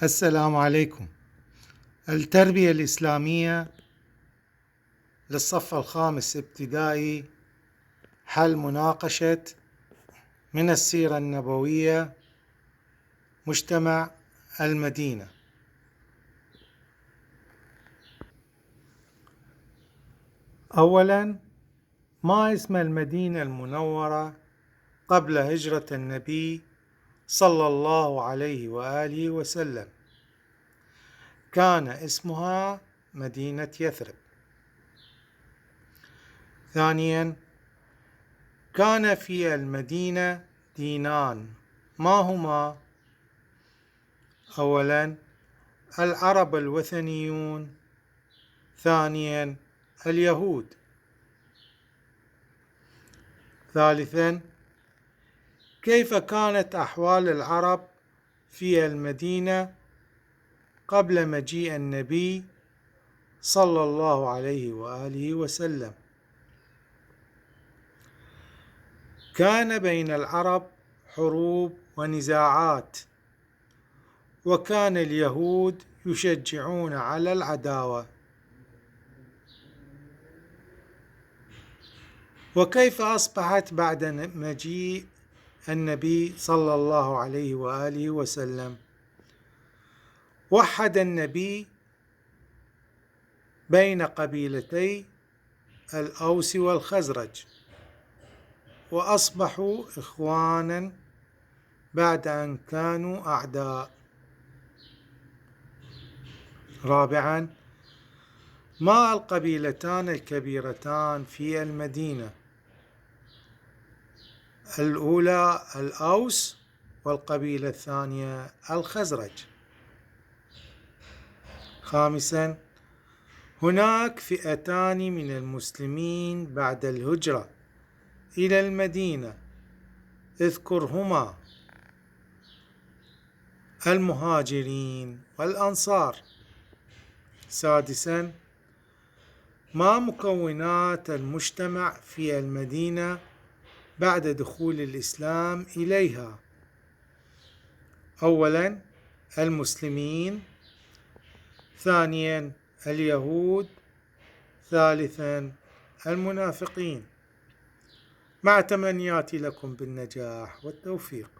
السلام عليكم. التربية الإسلامية للصف الخامس ابتدائي، حل مناقشة من السيرة النبوية، مجتمع المدينة. أولاً، ما اسم المدينة المنورة قبل هجرة النبي صلى الله عليه وآله وسلم؟ كان اسمها مدينة يثرب. ثانياً، كان في المدينة دينان، ما هما؟ أولاً، العرب الوثنيون. ثانياً، اليهود. ثالثاً، كيف كانت أحوال العرب في المدينة قبل مجيء النبي صلى الله عليه وآله وسلم؟ كان بين العرب حروب ونزاعات، وكان اليهود يشجعون على العداوة. وكيف أصبحت بعد مجيء النبي صلى الله عليه وآله وسلم؟ وحد النبي بين قبيلتي الأوس والخزرج، وأصبحوا إخوانا بعد أن كانوا أعداء. رابعا، ما القبيلتان الكبيرتان في المدينة؟ الأولى الأوس، والقبيلة الثانية الخزرج. خامسا، هناك فئتان من المسلمين بعد الهجرة إلى المدينة، اذكرهما: المهاجرين والأنصار. سادسا، ما مكونات المجتمع في المدينة بعد دخول الإسلام إليها؟ أولا، المسلمين. ثانيا، اليهود. ثالثا، المنافقين. مع تمنياتي لكم بالنجاح والتوفيق.